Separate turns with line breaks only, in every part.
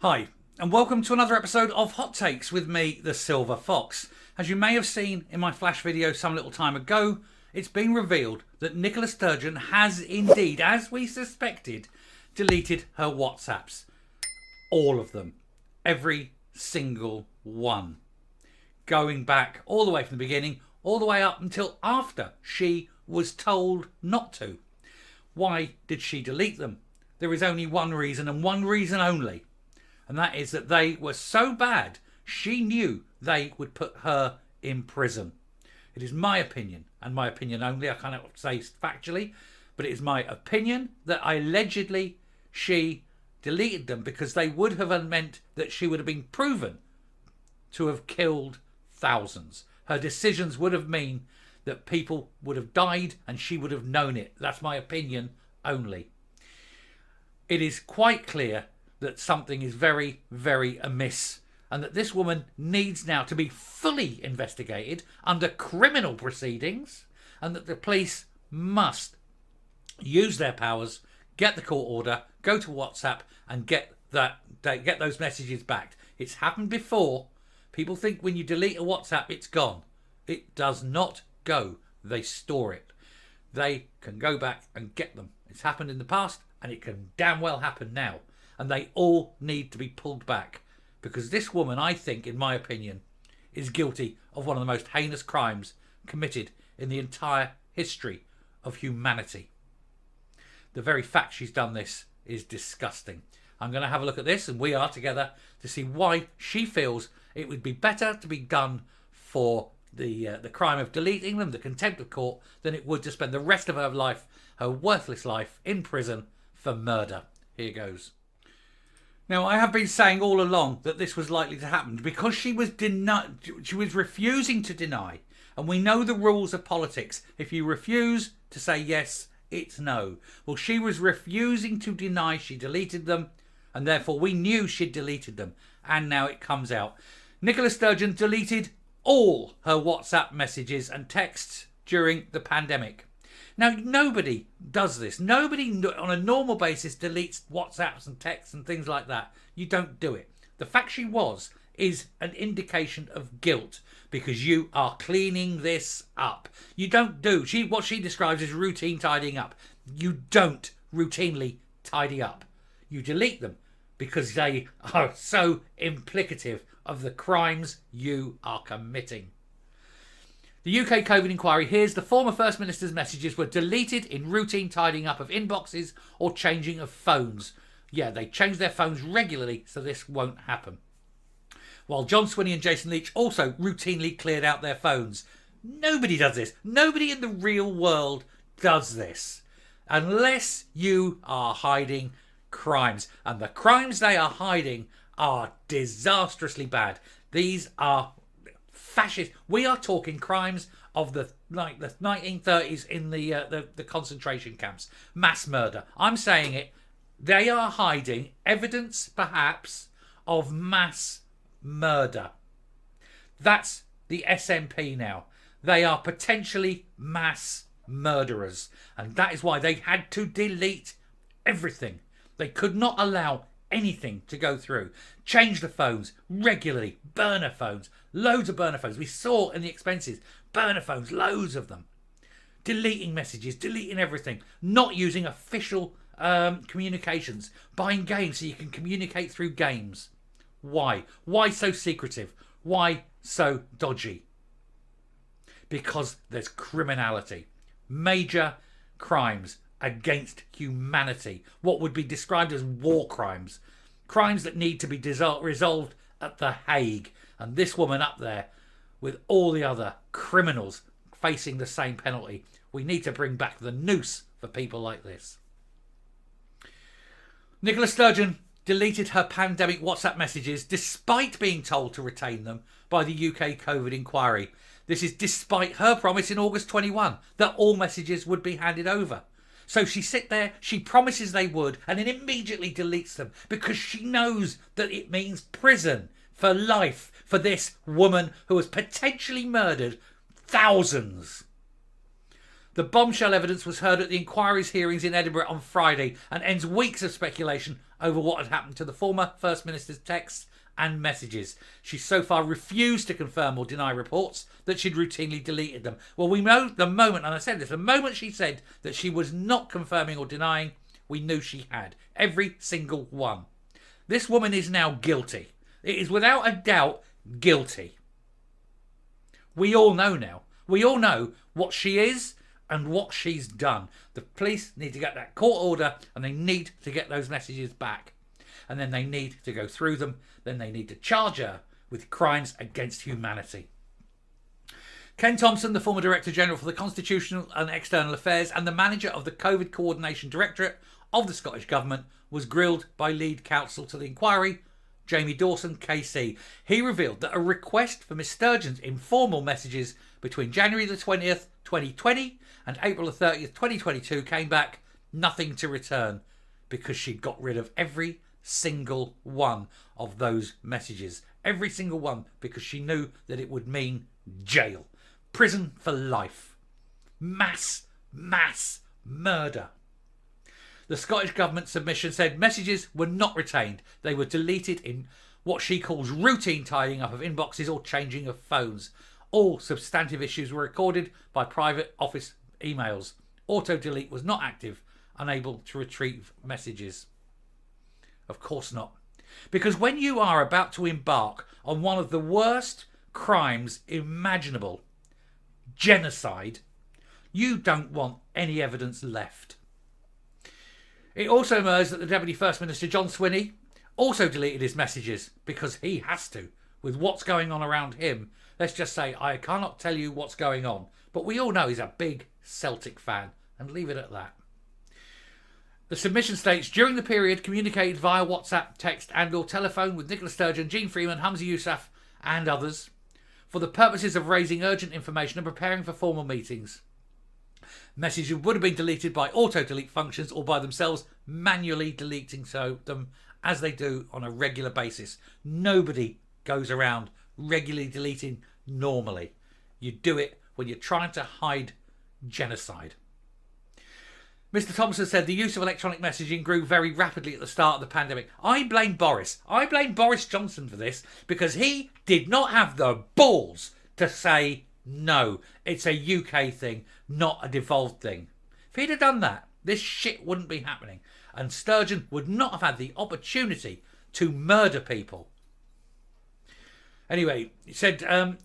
Hi, and welcome to another episode of Hot Takes with me, the Silver Fox. As you may have seen in my flash video some little time ago, it's been revealed that Nicola Sturgeon has indeed, as we suspected, deleted her WhatsApps. All of them. Every single one. Going back all the way from the beginning, all the way up until after she was told not to. Why did she delete them? There is only one reason, and one reason only. And that is that they were so bad, she knew they would put her in prison. It is my opinion, and my opinion only, I cannot say factually, but it is my opinion that allegedly she deleted them because they would have meant that she would have been proven to have killed thousands. Her decisions would have meant that people would have died and she would have known it. That's my opinion only. It is quite clear that something is very, very amiss, and that this woman needs now to be fully investigated under criminal proceedings, and that the police must use their powers, get the court order, go to WhatsApp and get those messages back. It's happened before. People think when you delete a WhatsApp it's gone. It does not go. They store it. They can go back and get them. It's happened in the past and it can damn well happen now. And they all need to be pulled back, because this woman, I think, in my opinion, is guilty of one of the most heinous crimes committed in the entire history of humanity. The very fact she's done this is disgusting. I'm going to have a look at this, and we are together, to see why she feels it would be better to be done for the crime of deleting them, the contempt of court, than it would to spend the rest of her life, her worthless life, in prison for murder. Here goes. Now, I have been saying all along that this was likely to happen because she was refusing to deny. And we know the rules of politics. If you refuse to say yes, it's no. Well, she was refusing to deny she deleted them, and therefore we knew she'd deleted them. And now it comes out. Nicola Sturgeon deleted all her WhatsApp messages and texts during the pandemic. Now, nobody does this. Nobody on a normal basis deletes WhatsApps and texts and things like that. You don't do it. The fact she is an indication of guilt, because you are cleaning this up. You don't do what she describes as routine tidying up. You don't routinely tidy up. You delete them because they are so implicative of the crimes you are committing. The UK COVID inquiry hears the former First Minister's messages were deleted in routine tidying up of inboxes or changing of phones. Yeah, they change their phones regularly, so this won't happen. While John Swinney and Jason Leach also routinely cleared out their phones. Nobody does this. Nobody in the real world does this. Unless you are hiding crimes. And the crimes they are hiding are disastrously bad. These are fascist. We are talking crimes of the 1930s in the concentration camps. Mass murder. I'm saying it. They are hiding evidence, perhaps, of mass murder. That's the SNP now. They are potentially mass murderers. And that is why they had to delete everything. They could not allow anything to go through. Change the phones regularly. Burner phones. Loads of burner phones. We saw in the expenses. Burner phones. Loads of them. Deleting messages. Deleting everything. Not using official communications. Buying games so you can communicate through games. Why? Why so secretive? Why so dodgy? Because there's criminality. Major crimes against humanity. What would be described as war crimes. Crimes that need to be resolved at The Hague. And this woman up there with all the other criminals facing the same penalty. We need to bring back the noose for people like this. Nicola Sturgeon deleted her pandemic WhatsApp messages despite being told to retain them by the UK COVID inquiry. This is despite her promise in August 21 that all messages would be handed over. So she sit there, she promises they would, and then immediately deletes them because she knows that it means prison for life for this woman who has potentially murdered thousands. The bombshell evidence was heard at the inquiry's hearings in Edinburgh on Friday and ends weeks of speculation over what had happened to the former First Minister's texts and messages. She so far refused to confirm or deny reports that she'd routinely deleted them. Well, we know the moment, and I said this, the moment she said that she was not confirming or denying, we knew she had. Every single one. This woman is now guilty. It is without a doubt guilty. We all know now. We all know what she is and what she's done. The police need to get that court order and they need to get those messages back. And then they need to go through them. Then they need to charge her with crimes against humanity. Ken Thompson, the former Director General for the Constitutional and External Affairs and the manager of the COVID Coordination Directorate of the Scottish Government, was grilled by lead counsel to the inquiry, Jamie Dawson KC. He revealed that a request for Miss Sturgeon's informal messages between January the 20th, 2020 and April the 30th, 2022 came back nothing to return because she got rid of every single one of those messages. Every single one, because she knew that it would mean jail. Prison for life. Mass murder. The Scottish Government submission said messages were not retained. They were deleted in what she calls routine tidying up of inboxes or changing of phones. All substantive issues were recorded by private office emails. Auto-delete was not active, unable to retrieve messages. Of course not. Because when you are about to embark on one of the worst crimes imaginable, genocide, you don't want any evidence left. It also emerged that the Deputy First Minister, John Swinney, also deleted his messages because he has to, with what's going on around him. Let's just say, I cannot tell you what's going on, but we all know he's a big Celtic fan, and leave it at that. The submission states, during the period communicated via WhatsApp, text and or telephone with Nicola Sturgeon, Jean Freeman, Hamza Yousaf and others, for the purposes of raising urgent information and preparing for formal meetings. Messages would have been deleted by auto-delete functions or by themselves manually deleting them as they do on a regular basis. Nobody goes around regularly deleting normally. You do it when you're trying to hide genocide. Mr. Thompson said the use of electronic messaging grew very rapidly at the start of the pandemic. I blame Boris. I blame Boris Johnson for this because he did not have the balls to say no. It's a UK thing, not a devolved thing. If he'd have done that, this shit wouldn't be happening. And Sturgeon would not have had the opportunity to murder people. Anyway, he said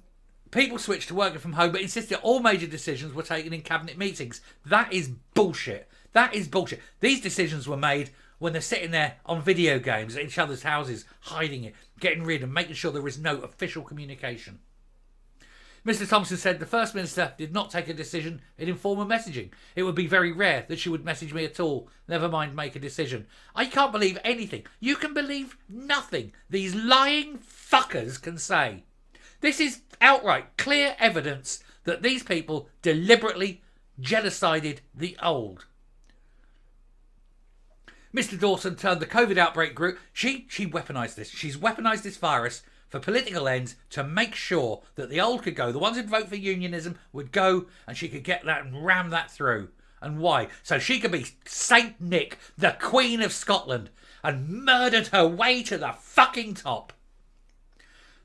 people switched to working from home but insisted all major decisions were taken in cabinet meetings. That is bullshit. That is bullshit. These decisions were made when they're sitting there on video games at each other's houses, hiding it, getting rid and making sure there is no official communication. Mr. Thompson said the First Minister did not take a decision in informal messaging. It would be very rare that she would message me at all, never mind make a decision. I can't believe anything. You can believe nothing these lying fuckers can say. This is outright clear evidence that these people deliberately genocided the old. Mr. Dawson turned the COVID outbreak group. She weaponised this. She's weaponised this virus for political ends to make sure that the old could go. The ones who'd vote for unionism would go and she could get that and ram that through. And why? So she could be Saint Nick, the Queen of Scotland, and murdered her way to the fucking top.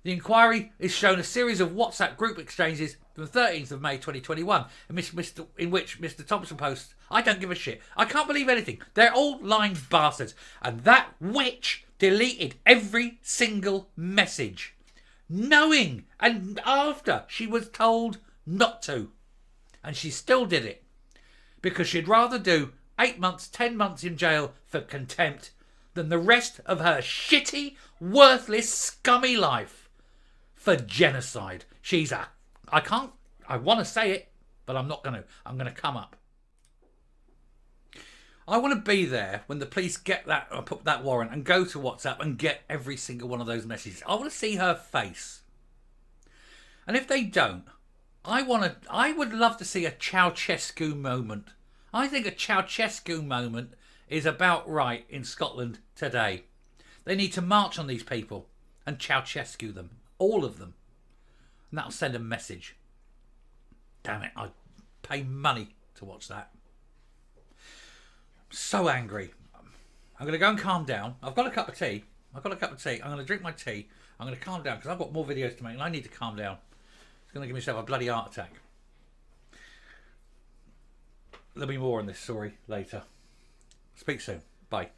The inquiry is shown a series of WhatsApp group exchanges from the 13th of May 2021 in which Mr. Thompson posts, I don't give a shit. I can't believe anything. They're all lying bastards. And that witch deleted every single message, knowing and after she was told not to. And she still did it because she'd rather do 8 months, 10 months in jail for contempt than the rest of her shitty, worthless, scummy life for genocide. She's a... I want to say it, but I'm not going to. I'm going to come up. I want to be there when the police get that, or put that warrant and go to WhatsApp and get every single one of those messages. I want to see her face. And if they don't, I would love to see a Ceausescu moment. I think a Ceausescu moment is about right in Scotland today. They need to march on these people and Ceausescu them. All of them. And that'll send a message. Damn it, I'd pay money to watch that. I'm so angry. I'm going to go and calm down. I've got a cup of tea. I'm going to drink my tea. I'm going to calm down because I've got more videos to make and I need to calm down. It's going to give myself a bloody heart attack. There'll be more on this story later. Speak soon. Bye.